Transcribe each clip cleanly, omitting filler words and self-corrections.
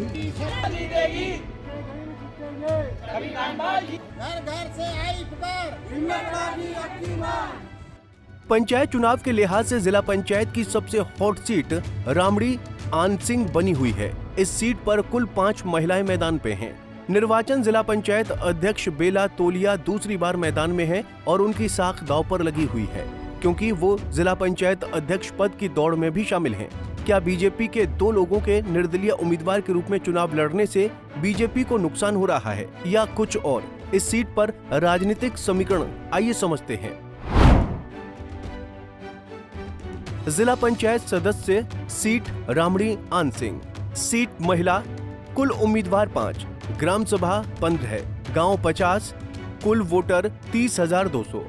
घर घर से आई पुकार, पंचायत चुनाव के लिहाज से जिला पंचायत की सबसे हॉट सीट रामड़ी आनसिंह बनी हुई है। इस सीट पर कुल 5 महिलाएं मैदान पे हैं। निर्वाचन जिला पंचायत अध्यक्ष बेला तोलिया दूसरी बार मैदान में है और उनकी साख दांव पर लगी हुई है, क्योंकि वो जिला पंचायत अध्यक्ष पद की दौड़ में भी शामिल हैं। क्या बीजेपी के 2 लोगों के निर्दलीय उम्मीदवार के रूप में चुनाव लड़ने से बीजेपी को नुकसान हो रहा है या कुछ और? इस सीट पर राजनीतिक समीकरण आइए समझते हैं। जिला पंचायत सदस्य सीट रामड़ी आनसिंह, सीट महिला, कुल उम्मीदवार 5, ग्राम सभा 15, गांव 50, कुल वोटर 30,200।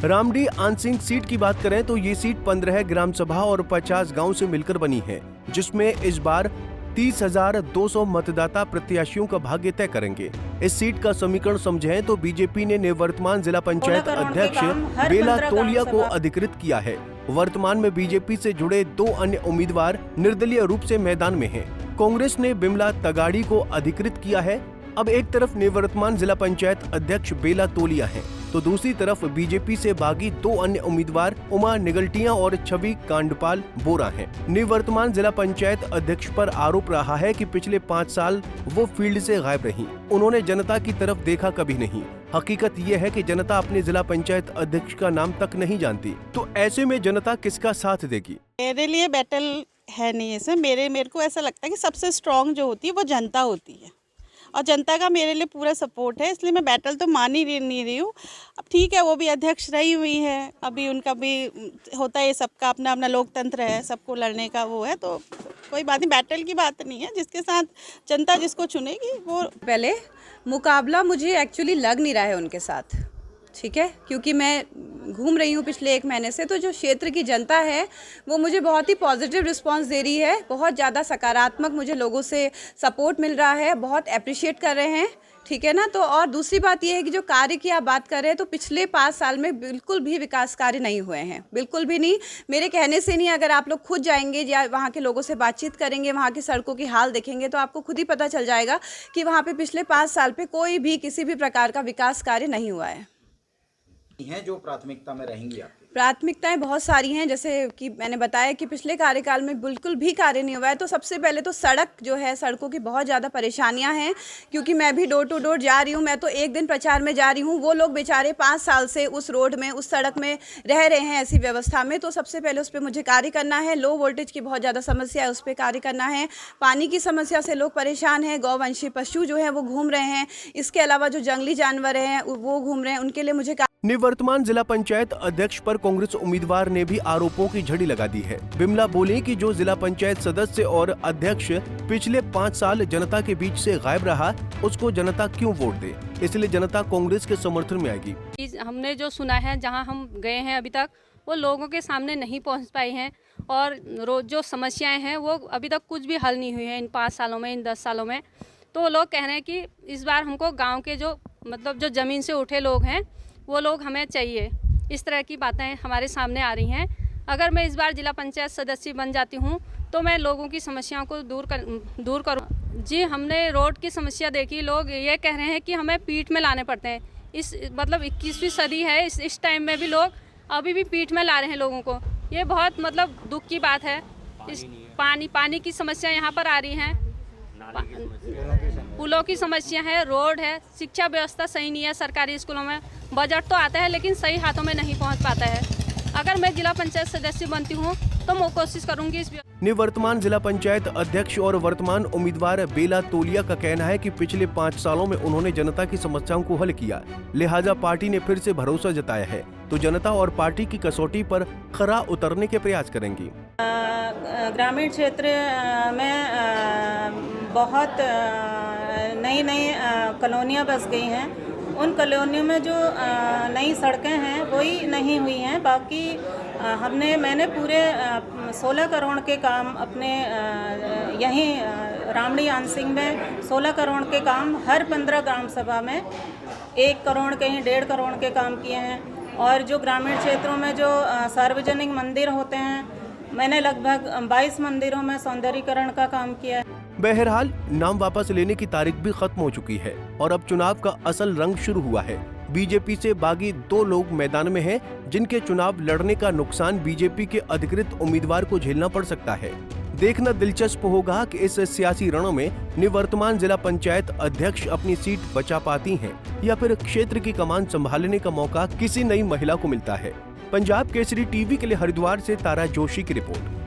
रामड़ी आनसिंह सीट की बात करें तो ये सीट 15 ग्राम सभा और 50 गांव से मिलकर बनी है, जिसमें इस बार 30,200 मतदाता प्रत्याशियों का भाग्य तय करेंगे। इस सीट का समीकरण समझें तो बीजेपी ने निवर्तमान जिला पंचायत अध्यक्ष बेला तोलिया को अधिकृत किया है। वर्तमान में बीजेपी से जुड़े 2 अन्य उम्मीदवार निर्दलीय रूप से मैदान में हैं। कांग्रेस ने बिमला तगाड़ी को अधिकृत किया है। अब एक तरफ निवर्तमान जिला पंचायत अध्यक्ष बेला तोलिया है, तो दूसरी तरफ बीजेपी से बागी 2 अन्य उम्मीदवार उमा निगलटिया और छवि कांडपाल बोरा हैं। निवर्तमान जिला पंचायत अध्यक्ष पर आरोप रहा है कि पिछले 5 साल वो फील्ड से गायब रहीं। उन्होंने जनता की तरफ देखा कभी नहीं। हकीकत ये है कि जनता अपने जिला पंचायत अध्यक्ष का नाम तक नहीं जानती, तो ऐसे में जनता किसका साथ देगी? मेरे लिए बैटल है नहीं ऐसे। मेरे को ऐसा लगता है कि सबसे स्ट्रांग जो होती है वो जनता होती है, और जनता का मेरे लिए पूरा सपोर्ट है, इसलिए मैं बैटल तो मान ही नहीं रही हूँ। अब ठीक है, वो भी अध्यक्ष रही हुई है, अभी उनका भी होता है, सबका अपना अपना लोकतंत्र है, सबको लड़ने का वो है, तो कोई बात नहीं, बैटल की बात नहीं है। जिसके साथ जनता जिसको चुनेगी वो। पहले मुकाबला मुझे एक्चुअली लग नहीं रहा है उनके साथ, ठीक है, क्योंकि मैं घूम रही हूँ पिछले 1 महीने से, तो जो क्षेत्र की जनता है वो मुझे बहुत ही पॉजिटिव रिस्पांस दे रही है। बहुत ज़्यादा सकारात्मक मुझे लोगों से सपोर्ट मिल रहा है, बहुत अप्रिशिएट कर रहे हैं, ठीक है ना। तो और दूसरी बात ये है कि जो कार्य की आप बात कर रहे हैं, तो पिछले 5 साल में बिल्कुल भी विकास कार्य नहीं हुए हैं, बिल्कुल भी नहीं। मेरे कहने से नहीं, अगर आप लोग खुद जाएंगे या वहाँ के लोगों से बातचीत करेंगे, वहाँ की सड़कों की हाल देखेंगे, तो आपको खुद ही पता चल जाएगा कि वहाँ पे पिछले 5 साल पे कोई भी किसी भी प्रकार का विकास कार्य नहीं हुआ है। जो प्राथमिकता में रहेंगी आपकी? प्राथमिकताएं बहुत सारी हैं, जैसे कि मैंने बताया कि पिछले कार्यकाल में बिल्कुल भी कार्य नहीं हुआ है। तो सबसे पहले तो सड़क जो है, सड़कों की बहुत ज़्यादा परेशानियां हैं, क्योंकि मैं भी डोर टू डोर जा रही हूं। मैं तो 1 दिन प्रचार में जा रही हूं, वो लोग बेचारे 5 साल से उस रोड में, उस सड़क में रह रहे हैं ऐसी व्यवस्था में। तो सबसे पहले उस पर मुझे कार्य करना है। लो वोल्टेज की बहुत ज़्यादा समस्या है, उस पर कार्य करना है। पानी की समस्या से लोग परेशान हैं, गौवंशी पशु जो है वो घूम रहे हैं, इसके अलावा जो जंगली जानवर हैं वो घूम रहे हैं, उनके लिए मुझे। निवर्तमान जिला पंचायत अध्यक्ष पर कांग्रेस उम्मीदवार ने भी आरोपों की झड़ी लगा दी है। बिमला बोली कि जो जिला पंचायत सदस्य और अध्यक्ष पिछले 5 साल जनता के बीच से गायब रहा, उसको जनता क्यों वोट दे, इसलिए जनता कांग्रेस के समर्थन में आएगी। हमने जो सुना है, जहां हम गए हैं अभी तक, वो लोगों के सामने नहीं पहुंच पाई हैं, और रोज जो समस्याएं हैं वो अभी तक कुछ भी हल नहीं हुई है इन 5 सालों में, इन 10 सालों में। तो लोग कह रहे हैं कि इस बार हमको गाँव के जो जो जमीन से उठे लोग हैं वो लोग हमें चाहिए। इस तरह की बातें हमारे सामने आ रही हैं। अगर मैं इस बार जिला पंचायत सदस्य बन जाती हूं तो मैं लोगों की समस्याओं को दूर करूं। जी, हमने रोड की समस्या देखी। लोग ये कह रहे हैं कि हमें पीठ में लाने पड़ते हैं। इस 21वीं सदी है, इस टाइम में भी लोग अभी भी पीठ में ला रहे हैं लोगों को। ये बहुत दुख की बात है। इस पानी की समस्या यहाँ पर आ रही है, पुलों की समस्या है, रोड है, शिक्षा व्यवस्था सही नहीं है। सरकारी स्कूलों में बजट तो आता है लेकिन सही हाथों में नहीं पहुंच पाता है। अगर मैं जिला पंचायत सदस्य बनती हूं तो मैं कोशिश करूंगी इस। निवर्तमान जिला पंचायत अध्यक्ष और वर्तमान उम्मीदवार बेला तोलिया का कहना है कि पिछले 5 सालों में उन्होंने जनता की समस्याओं को हल किया, लिहाजा पार्टी ने फिर से भरोसा जताया है, तो जनता और पार्टी की कसौटी पर खरा उतरने के प्रयास करेंगी। ग्रामीण क्षेत्र में बहुत नई कॉलोनियाँ बस गई हैं। उन कॉलोनियों में जो नई सड़कें हैं वही नहीं हुई हैं। बाकी मैंने पूरे 16 करोड़ के काम अपने यहीं रामड़ी आनसिंह में 16 करोड़ के काम हर 15 ग्राम सभा में 1 करोड़ कहीं 1.5 करोड़ के काम किए हैं। और जो ग्रामीण क्षेत्रों में जो सार्वजनिक मंदिर होते हैं मैंने लगभग 22 मंदिरों में सौंदर्यीकरण का काम किया है। बहरहाल नाम वापस लेने की तारीख भी खत्म हो चुकी है और अब चुनाव का असल रंग शुरू हुआ है। बीजेपी से बागी 2 लोग मैदान में हैं, जिनके चुनाव लड़ने का नुकसान बीजेपी के अधिकृत उम्मीदवार को झेलना पड़ सकता है। देखना दिलचस्प होगा कि इस सियासी रण में निवर्तमान जिला पंचायत अध्यक्ष अपनी सीट बचा पाती हैं या फिर क्षेत्र की कमान संभालने का मौका किसी नई महिला को मिलता है। पंजाब केसरी टीवी के लिए हरिद्वार से तारा जोशी की रिपोर्ट।